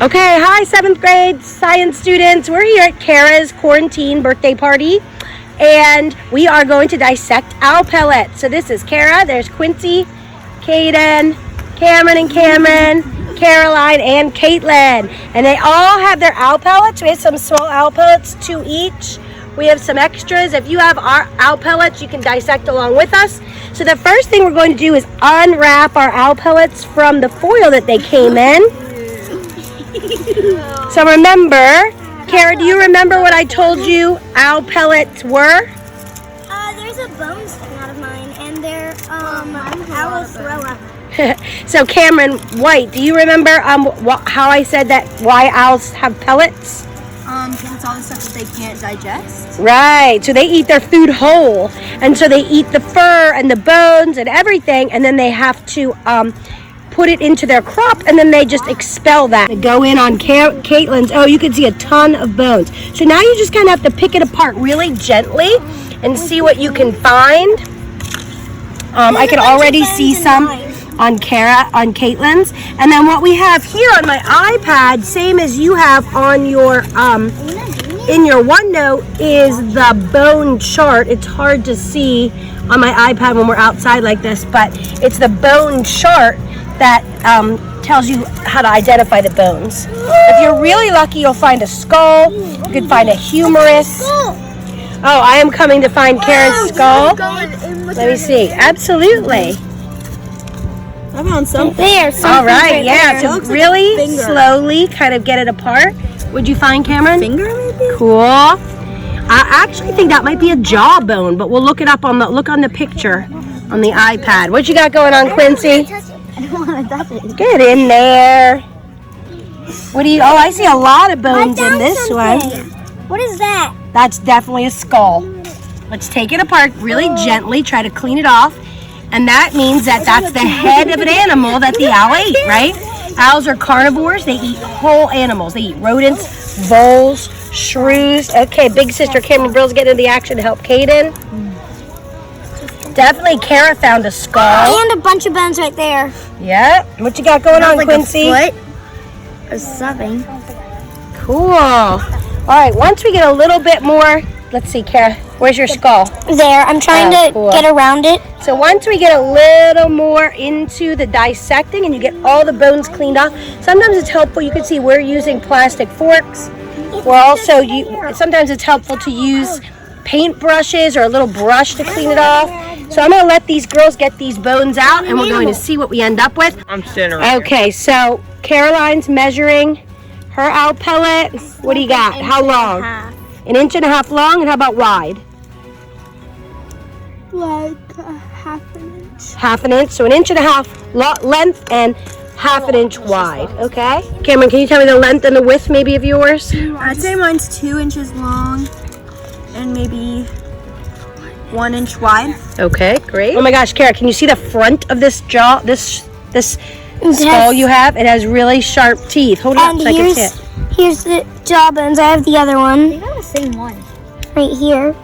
Okay, hi 7th grade science students. We're here at Kara's quarantine birthday party and we are going to dissect owl pellets. So this is Kara, there's Quincy, Kaden, Cameron and Cameron, Caroline and Caitlin. And they all have their owl pellets. We have some small owl pellets, 2 each. We have some extras. If you have our owl pellets, you can dissect along with us. So the first thing we're going to do is unwrap our owl pellets from the foil that they came in. So remember, Kara, do you remember what I told you owl pellets were? There's a bone sticking out of mine, and they're owl throw up. So Cameron White, do you remember how I said that why owls have pellets? Because it's all the stuff that they can't digest. Right, so they eat their food whole, and so they eat the fur and the bones and everything, and then they have to put it into their crop, and then they just expel that. To go in on Caitlin's, oh, you can see a ton of bones. So now you just kind of have to pick it apart really gently and see what you can find. I can already see some on Caitlin's, and then what we have here on my iPad, same as you have on your in your OneNote, is the bone chart. It's hard to see on my iPad when we're outside like this, but it's the bone chart that tells you how to identify the bones. If you're really lucky, you'll find a skull. You could find a humerus. Oh, I am coming to find Kara's skull. Let me see. Absolutely. I found something. There, All right, yeah. So really slowly kind of get it apart. What'd you find, Cameron? Finger, maybe? Cool. I actually think that might be a jawbone, but we'll look it up on the picture on the iPad. What you got going on, Quincy? I don't want to touch it. Get in there. What do you? Oh, I see a lot of bones in this one. What is that? That's definitely a skull. Let's take it apart really gently. Try to clean it off. And that means that that's the head of an animal that the owl ate, right? Owls are carnivores. They eat whole animals. They eat rodents, voles, shrews. Okay, big sister Cameron Brill's getting into the action to help Kaden. Definitely Kara found a skull. And a bunch of bones right there. Yeah. What you got going on, Like Quincy? a foot or something. Cool. All right, once we get a little bit more, let's see, Kara, where's your skull? There, I'm trying to get around it. So once we get a little more into the dissecting and you get all the bones cleaned off, sometimes it's helpful. You can see we're using plastic forks. We're also, sometimes it's helpful to use paint brushes or a little brush to clean it off. So I'm going to let these girls get these bones out and we're going to see what we end up with. I'm standing right Okay, so Caroline's measuring her owl pellet. What do you got? How long? 1.5 inches long, and how about wide? Like half an inch. 1/2 inch, so 1.5 inches length and 1/2 inch wide, okay? Cameron, can you tell me the length and the width maybe of yours? I'd say mine's 2 inches long and maybe 1 inch wide. Okay, great. Oh my gosh, Kara, can you see the front of this jaw, this skull you have? It has really sharp teeth. Hold it up so I can see it. Here's the jawbones. I have the other one. They got the same one. Right here.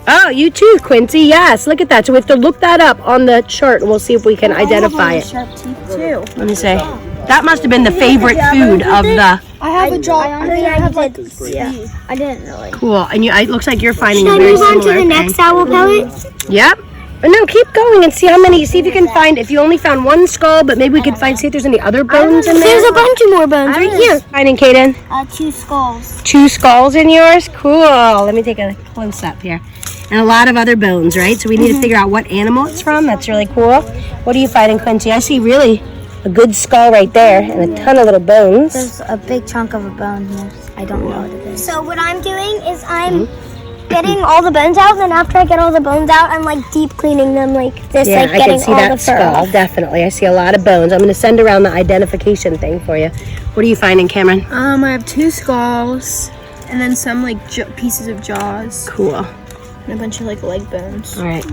Oh, you too, Quincy. Yes, look at that. So we have to look that up on the chart and we'll see if we can identify it. Sharp teeth too. Let me see. That must have been the favorite food of the... I have a jaw. I have like I didn't really. Cool. And it looks like you're finding Should a I very move on similar to the thing. next owl pellet? Yep. But no, keep going and see how many. See if you can find. If you only found one skull, but maybe we could see if there's any other bones in there. There's a bunch of more bones right here. Finding, Kaden. 2 skulls. 2 skulls in yours. Cool. Let me take a close up here. And a lot of other bones, right? So we need to figure out what animal it's from. That's really cool. What are you finding, Quincy? I see really a good skull right there and a ton of little bones. There's a big chunk of a bone here. I don't know what it is. So what I'm doing is I'm getting all the bones out, and then after I get all the bones out, I'm like deep cleaning them like this, Yeah, like I getting can see all that the fur skull. off. Definitely. I see a lot of bones. I'm going to send around the identification thing for you. What are you finding, Cameron? I have 2 skulls and then some like pieces of jaws Cool. and a bunch of like leg bones. All right.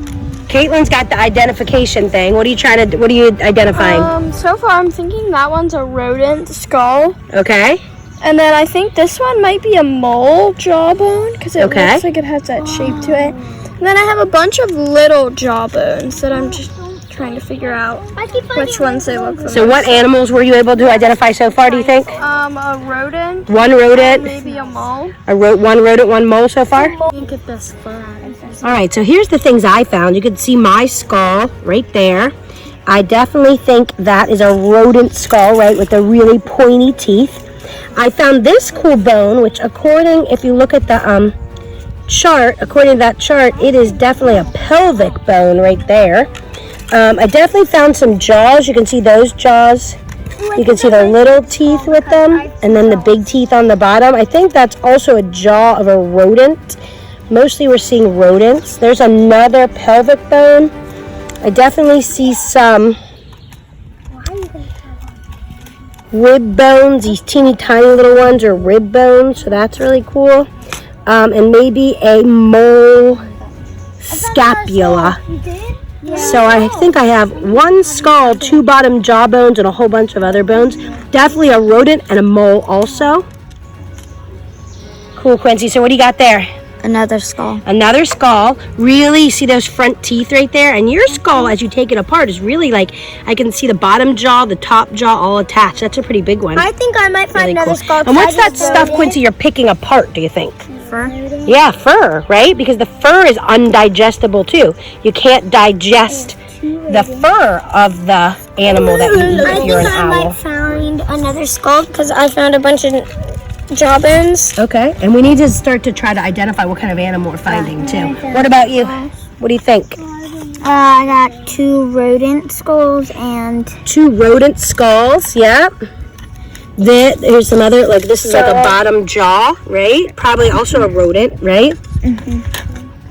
Caitlin's got the identification thing. What are you identifying? So far I'm thinking that one's a rodent skull. Okay. And then I think this one might be a mole jawbone because it looks like it has that shape to it. And then I have a bunch of little jawbones that I'm just trying to figure out I keep finding which ones they look the So what animals were you able to identify so far, do you think? A rodent, One rodent, maybe a mole. one rodent, one mole so far? Think of this fur. All right, so here's the things I found. You can see my skull right there. I definitely think that is a rodent skull, right, with the really pointy teeth. I found this cool bone, which if you look at the chart, according to that chart, it is definitely a pelvic bone right there. I definitely found some jaws. You can see those jaws. You can see the little teeth with them, and then the big teeth on the bottom. I think that's also a jaw of a rodent. Mostly we're seeing rodents. There's another pelvic bone. I definitely see some rib bones. These teeny tiny little ones are rib bones, so that's really cool. And maybe a mole scapula. So I think I have one skull, two bottom jaw bones, and a whole bunch of other bones. Definitely a rodent and a mole also. Cool, Quincy. So what do you got there? Another skull. Another skull. Really, see those front teeth right there? And your skull, as you take it apart, is really like, I can see the bottom jaw, the top jaw all attached. That's a pretty big one. I think I might find Really another cool. skull. And what's that stuff, Quincy, you're picking apart, do you think? Fur. Yeah, fur, right? Because the fur is undigestible too. You can't digest the fur of the animal that you eat if you're an I might owl. find another skull because I found a bunch of jawbones. Okay, and we need to start to try to identify what kind of animal we're finding too. What about you? What do you think? I got two rodent skulls and Two rodent skulls, yeah. Here's some other, like this is like a bottom jaw, right? Probably also a rodent, right?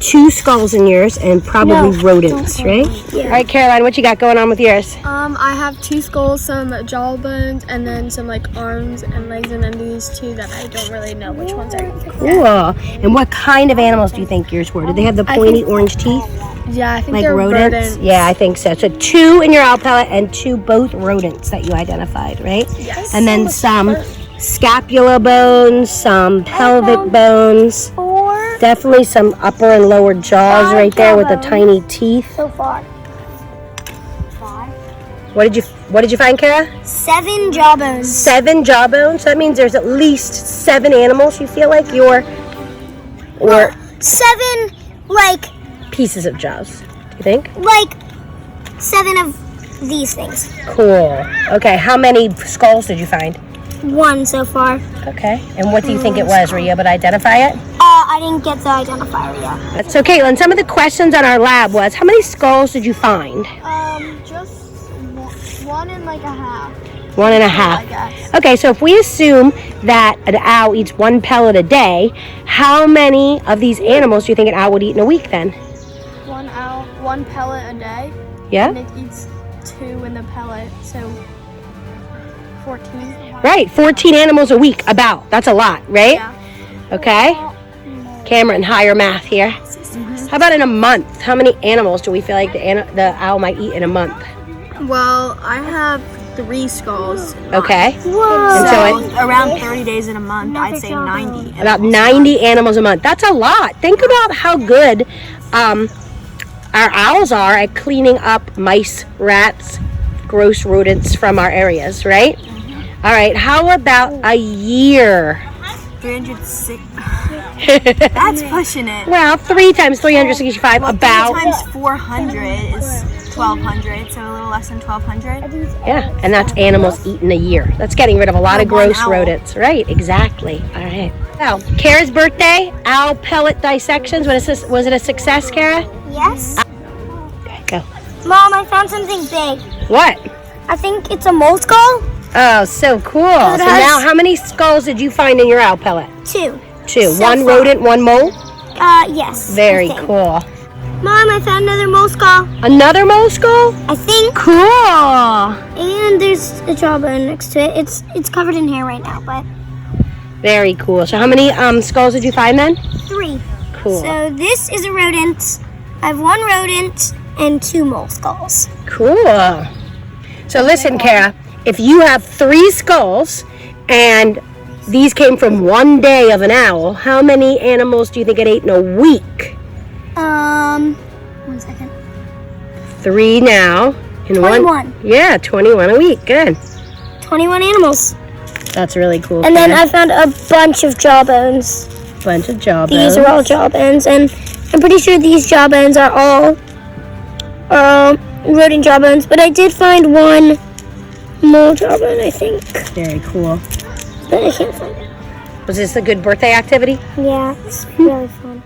Two skulls in yours and probably rodents, right? Yeah. All right, Caroline, what you got going on with yours? I have two skulls, some jaw bones, and then some like arms and legs, and then these two that I don't really know which ones are. Cool. And what kind of animals do you think yours were? Did they have the pointy orange teeth? Yeah, I think Like they're rodents? Yeah, I think so. So two in your owl pellet and both rodents that you identified, right? Yes. And then some scapula bones, some pelvic bones. Definitely some upper and lower jaws right there with the tiny teeth. so far. What did you find, Kara? 7 jawbones. 7 jawbones. That means there's at least 7 animals you feel like or 7 like pieces of jaws. Do you think? 7 of these things. Cool. Okay, how many skulls did you find? 1 so far. Okay. And what do you think it was? Were you able to identify it? I didn't get the identifier yet. So, Caitlin, some of the questions on our lab was, how many skulls did you find? Just 1 and like a half. 1.5. I guess. Okay, so if we assume that an owl eats 1 pellet a day, how many of these animals do you think an owl would eat in a week then? 1 pellet a day. Yeah? And it eats 2 in the pellet, so 14. Right, 14 animals a week, about. That's a lot, right? Yeah. Okay. Cameron, higher math here. How about in a month? How many animals do we feel like the owl might eat in a month? Well, I have 3 skulls. Okay. Whoa. And so around 30 days in a month, I'd say 90. about 90 animals a month. That's a lot. Think about how good our owls are at cleaning up mice, rats, gross rodents from our areas, right? All right, how about a year? 306. That's pushing it. Well, 3 times 365, about. 3 times 400 is 1,200, so a little less than 1,200. Yeah, and that's animals eaten a year. That's getting rid of a lot of one gross owl. rodents. Right, exactly. All right. So, Kara's birthday, owl pellet dissections. Was it a success, Kara? Yes. Okay, go. Mom, I found something big. What? I think it's a mole skull. Oh, so cool. It So has- now, how many skulls did you find in your owl pellet? 2. 2. So 1 far. rodent, 1 mole? Yes. Very I think. cool. Mom, I found another mole skull. Another mole skull? I think. Cool. And there's a jawbone next to it. It's covered in hair right now, but Very cool. So how many skulls did you find then? 3. Cool. So this is a rodent. I have 1 rodent and 2 mole skulls. Cool. So listen, Kara, if you have 3 skulls and these came from 1 day of an owl, how many animals do you think it ate in a week? 1 second. 3 now. In 21. Yeah, 21 a week. Good. 21 animals. That's really cool. And then I found a bunch of jawbones. bunch of jawbones. These are all jawbones, and I'm pretty sure these jawbones are all rodent jawbones, but I did find one mole jawbone, I think. Very cool. But I can't find it. Was this a good birthday activity? Yeah, it's really fun.